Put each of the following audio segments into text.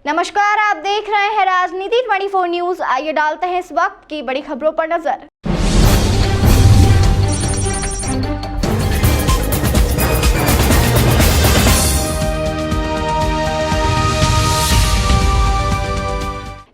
नमस्कार, आप देख रहे हैं राजनीति 24 न्यूज। आइए डालते हैं इस वक्त की बड़ी खबरों पर नजर।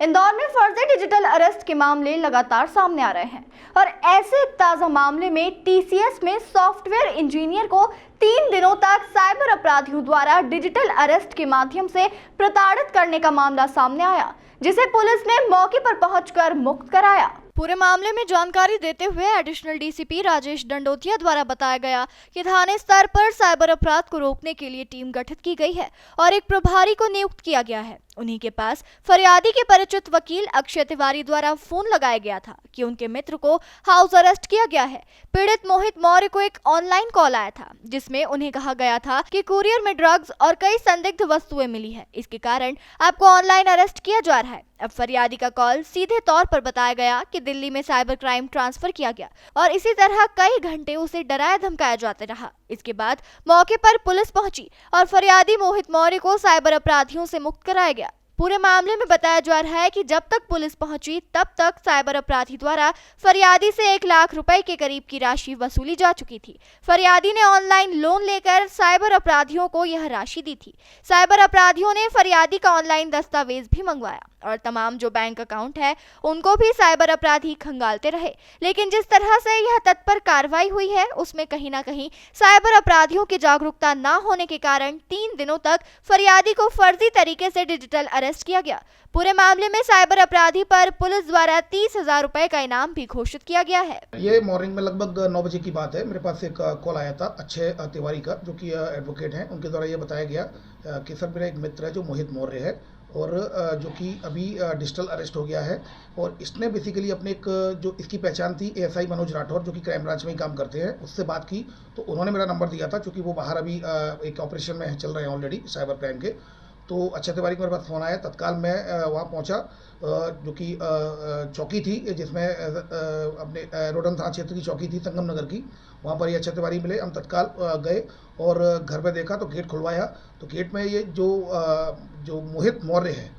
इंदौर में फर्जी डिजिटल अरेस्ट के मामले लगातार सामने आ रहे हैं और ऐसे ताजा मामले में टीसीएस में सॉफ्टवेयर इंजीनियर को 3 दिनों तक साइबर अपराधियों द्वारा डिजिटल अरेस्ट के माध्यम से प्रताड़ित करने का मामला सामने आया, जिसे पुलिस ने मौके पर पहुंचकर मुक्त कराया। पूरे मामले में जानकारी देते हुए एडिशनल डीसीपी राजेश दंडोतिया द्वारा बताया गया कि थाने स्तर पर साइबर अपराध को रोकने के लिए टीम गठित की गई है और एक प्रभारी को नियुक्त किया गया है। उन्हीं के पास फरियादी के परिचित वकील अक्षय तिवारी द्वारा फोन लगाया गया था कि उनके मित्र को हाउस अरेस्ट किया गया है। पीड़ित मोहित मौर्य को एक ऑनलाइन कॉल आया था जिसमें उन्हें कहा गया था कि कुरियर में ड्रग्स और कई संदिग्ध वस्तुएं मिली है, इसके कारण आपको ऑनलाइन अरेस्ट किया जा रहा है। अब फरियादी का कॉल सीधे तौर पर बताया गया कि दिल्ली में साइबर क्राइम ट्रांसफर किया गया और इसी तरह कई घंटे उसे डराया धमकाया जाते रहा। इसके बाद मौके पर पुलिस पहुंची और फरियादी मोहित मौर्य को साइबर अपराधियों से मुक्त कराया गया। पूरे मामले में बताया जा रहा है कि जब तक पुलिस पहुंची तब तक साइबर अपराधी द्वारा फरियादी से 1 लाख रुपए के करीब की राशि वसूली जा चुकी थी। फरियादी ने ऑनलाइन लोन लेकर साइबर अपराधियों को यह राशि दी थी। साइबर अपराधियों ने फरियादी का ऑनलाइन दस्तावेज भी मंगवाया और तमाम जो बैंक अकाउंट है उनको भी साइबर अपराधी खंगालते रहे, लेकिन जिस तरह से यह तत्पर कार्रवाई हुई है उसमें कहीं ना कहीं साइबर अपराधियों की जागरूकता न होने के कारण 3 दिनों तक फरियादी को फर्जी तरीके से डिजिटल अरेस्ट किया गया। पूरे मामले में साइबर अपराधी पर पुलिस द्वारा 30,000 रुपए का इनाम भी घोषित किया गया है। ये मॉर्निंग में लगभग 9 बजे की बात है। मेरे पास एक कॉल आया था अक्षय तिवारी का, जो कि एडवोकेट हैं। उनके द्वारा ये बताया गया कि सर मेरा एक मित्र है जो मोहित मौर्य है और जो कि अभी डिजिटल अरेस्ट हो गया है और इसने बेसिकली अपने एक जो इसकी पहचान थी एएसआई मनोज राठौर, जो कि क्राइम ब्रांच में ही काम करते हैं, उससे बात की तो उन्होंने मेरा नंबर दिया था, क्योंकि वो बाहर अभी एक ऑपरेशन में चल रहे हैं ऑलरेडी साइबर क्राइम के। तो अक्षय तिवारी को मेरे पास फ़ोन आया, तत्काल मैं वहाँ पहुँचा, जो कि चौकी थी जिसमें अपने रोडन थाना क्षेत्र की चौकी थी संगम नगर की, वहाँ पर ये अक्षय तिवारी मिले। हम तत्काल गए और घर पे देखा तो गेट खुलवाया तो गेट में ये जो मोहित मौर्य है,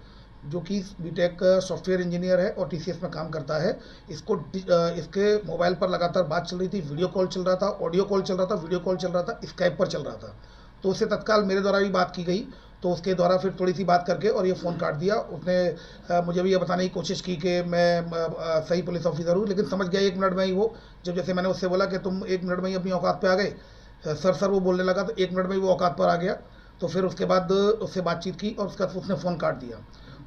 जो कि बीटेक सॉफ्टवेयर इंजीनियर है और टीसीएस में काम करता है, इसके मोबाइल पर लगातार बात चल रही थी, वीडियो कॉल चल रहा था, ऑडियो कॉल चल रहा था, वीडियो कॉल चल रहा था, स्काइप पर चल रहा था। तो उससे तत्काल मेरे द्वारा भी बात की गई, तो उसके द्वारा फिर थोड़ी सी बात करके और ये फ़ोन काट दिया। उसने मुझे भी ये बताने की कोशिश की कि मैं सही पुलिस ऑफिसर हूँ, लेकिन समझ गया 1 मिनट में ही वो, जैसे मैंने उससे बोला कि तुम 1 मिनट में ही अपनी औकात पे आ गए, सर वो बोलने लगा, तो 1 मिनट में ही वो औकात पर आ गया। तो फिर उसके बाद उससे बातचीत की और उसके बाद उसने फ़ोन काट दिया।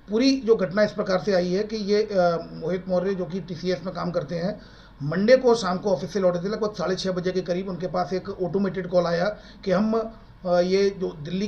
पूरी जो घटना इस प्रकार से आई है कि ये मोहित मौर्य जो कि टीसीएस में काम करते हैं, मंडे को शाम को ऑफिस से लौटे थे, लगभग 6:30 बजे के करीब उनके पास एक ऑटोमेटेड कॉल आया कि हम ये जो दिल्ली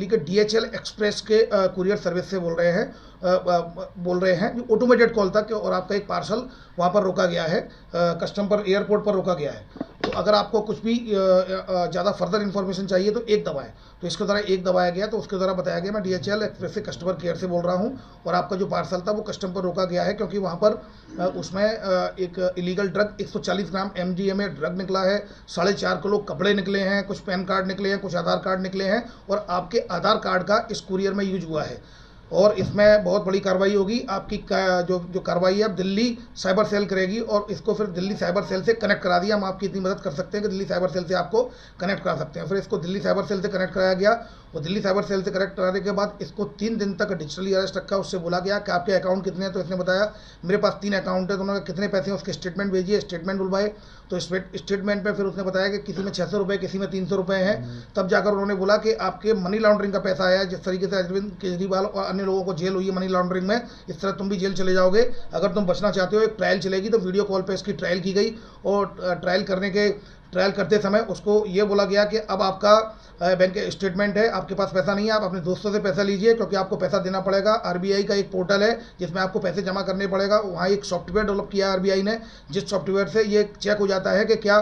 के डीएचएल एक्सप्रेस के कुरियर सर्विस से बोल रहे हैं। जो ऑटोमेटेड कॉल था कि और आपका एक पार्सल वहाँ पर रोका गया है, कस्टम पर एयरपोर्ट पर रोका गया है। तो अगर आपको कुछ भी ज़्यादा फर्दर इन्फॉर्मेशन चाहिए तो 1 दबाएं। तो इसके द्वारा 1 दबाया गया, तो उसके द्वारा बताया गया मैं डीएचएल एक्सप्रेस से कस्टमर केयर से बोल रहा हूँ और आपका जो पार्सल था वो कस्टम पर रोका गया है, क्योंकि वहाँ पर उसमें एक इलीगल ड्रग 140 ग्राम एमडीएमए ड्रग निकला है, 4.5 किलो कपड़े निकले हैं, कुछ पैन कार्ड निकले हैं, कुछ आधार कार्ड निकले हैं और आपके आधार कार्ड का इस कुरियर में यूज हुआ है और इसमें बहुत बड़ी कार्रवाई होगी। आपकी जो कार्रवाई है अब दिल्ली साइबर सेल करेगी और इसको फिर दिल्ली साइबर सेल से कनेक्ट करा दिया। हम आपकी इतनी मदद कर सकते हैं कि दिल्ली साइबर सेल से आपको कनेक्ट करा सकते हैं। फिर इसको दिल्ली साइबर सेल से कनेक्ट कराया गया और दिल्ली साइबर सेल से कनेक्ट कराने के बाद इसको 3 दिन तक डिजिटली अरेस्ट रखा। उससे बोला गया कि आपके अकाउंट कितने हैं, तो इसने बताया मेरे पास 3 अकाउंट है। तो उन्होंने कितने पैसे हैं उसके स्टेटमेंट भेजिए, स्टेटमेंट बुलवाए। तो स्टेटमेंट पे फिर उसने बताया कि किसी में 600 रुपये, किसी में 300 रुपये हैं। तब जाकर उन्होंने बोला कि आपके मनी लॉन्ड्रिंग का पैसा आया है, जिस तरीके से अरविंद केजरीवाल और अन्य लोगों को जेल हुई है मनी लॉन्ड्रिंग में, इस तरह तुम भी जेल चले जाओगे। अगर तुम बचना चाहते हो, एक ट्रायल चलेगी। तो वीडियो कॉल पे इसकी ट्रायल की गई और ट्रायल करते समय उसको ये बोला गया कि अब आपका बैंक स्टेटमेंट है, आपके पास पैसा नहीं है, आप अपने दोस्तों से पैसा लीजिए, क्योंकि आपको पैसा देना पड़ेगा। आरबीआई का एक पोर्टल है जिसमें आपको पैसे जमा करने पड़ेगा। वहाँ एक सॉफ्टवेयर डेवलप किया है आरबीआई ने, जिस सॉफ्टवेयर से ये चेक हो जाता है कि क्या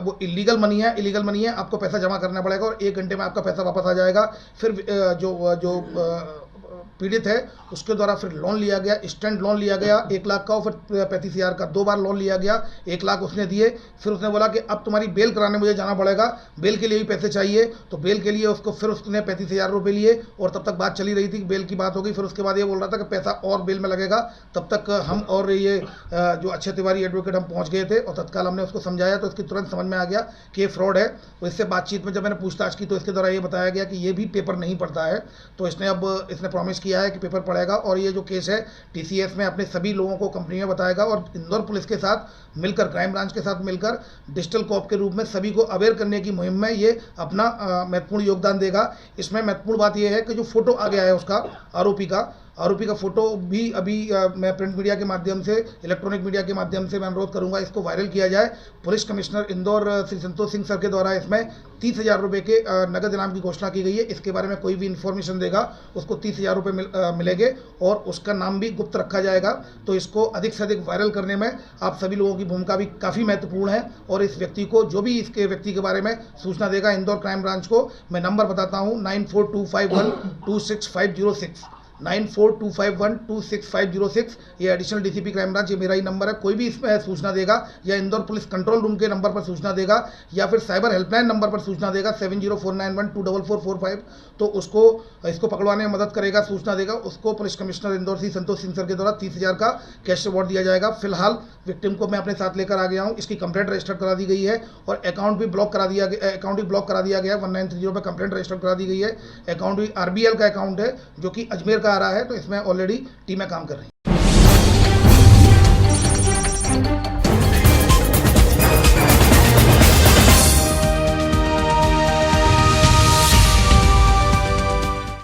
वो इलीगल मनी है, आपको पैसा जमा करना पड़ेगा और 1 घंटे में आपका पैसा वापस आ जाएगा। फिर जो पीड़ित है उसके द्वारा फिर लोन लिया गया, इंस्टेंट लोन लिया गया 1 लाख का, और फिर 35,000 का 2 बार लोन लिया गया, 1 लाख उसने दिए। फिर उसने बोला कि अब तुम्हारी बेल कराने मुझे जाना पड़ेगा, बेल के लिए भी पैसे चाहिए, तो बेल के लिए उसको फिर उसने 35,000 रुपये लिए, और तब तक बात चली रही थी, बेल की बात हो गई। फिर उसके बाद ये बोल रहा था कि पैसा और बेल में लगेगा। तब तक हम और ये जो अक्षय तिवारी एडवोकेट हम पहुंच गए थे, और तत्काल हमने उसको समझाया, तो इसकी तुरंत समझ में आ गया कि ये फ्रॉड है। तो इससे बातचीत में जब मैंने पूछताछ की तो इसके द्वारा ये बताया गया कि ये भी पेपर नहीं पढ़ता है। तो इसने प्रॉमिस किया है कि पेपर पढ़ेगा, और ये जो केस है टीसीएस में अपने सभी लोगों को कंपनी में बताएगा, और इंदौर पुलिस के साथ मिलकर, क्राइम ब्रांच के साथ मिलकर डिजिटल कॉप के रूप में सभी को अवेयर करने की मुहिम में ये अपना महत्वपूर्ण योगदान देगा। इसमें महत्वपूर्ण बात यह है कि जो फोटो आ गया है उसका आरोपी का फोटो भी अभी मैं प्रिंट मीडिया के माध्यम से, इलेक्ट्रॉनिक मीडिया के माध्यम से मैं अनुरोध करूंगा इसको वायरल किया जाए। Police commissioner Indore Shri Santosh Singh sir के द्वारा इसमें 30,000 रुपये के नगद इनाम की घोषणा की गई है। इसके बारे में कोई भी इन्फॉर्मेशन देगा उसको 30,000 रुपये मिलेंगे, और उसका नाम भी गुप्त रखा जाएगा। तो इसको अधिक से अधिक वायरल करने में आप सभी लोगों की भूमिका भी काफ़ी महत्वपूर्ण है। और इस व्यक्ति को, जो भी इसके व्यक्ति के बारे में सूचना देगा इंदौर क्राइम ब्रांच को, मैं नंबर बताता हूँ 9425126506, 9425126506। ये एडिशनल डीसीपी क्राइम ब्रांच, ये मेरा ही नंबर है। कोई भी इसमें सूचना देगा, या इंदौर पुलिस कंट्रोल रूम के नंबर पर सूचना देगा, या फिर साइबर हेल्पलाइन नंबर पर सूचना देगा 7049124445, तो इसको पकड़वाने में मदद करेगा, सूचना देगा, उसको police commissioner Indore Shri Santosh Singh sir के द्वारा 30,000 का कैश अवार्ड दिया जाएगा। फिलहाल विक्टिम को मैं अपने साथ लेकर आ गया हूँ, इसकी कंप्लेंट रजिस्टर करा दी गई है, और अकाउंट भी ब्लॉक करा दिया गया है। 1930 पर कंप्लेंट रजिस्टर करा दी गई है। अकाउंट भी RBL का अकाउंट है, जो कि अजमेर आ रहा है। तो इसमें ऑलरेडी टीमें काम कर रही हैं।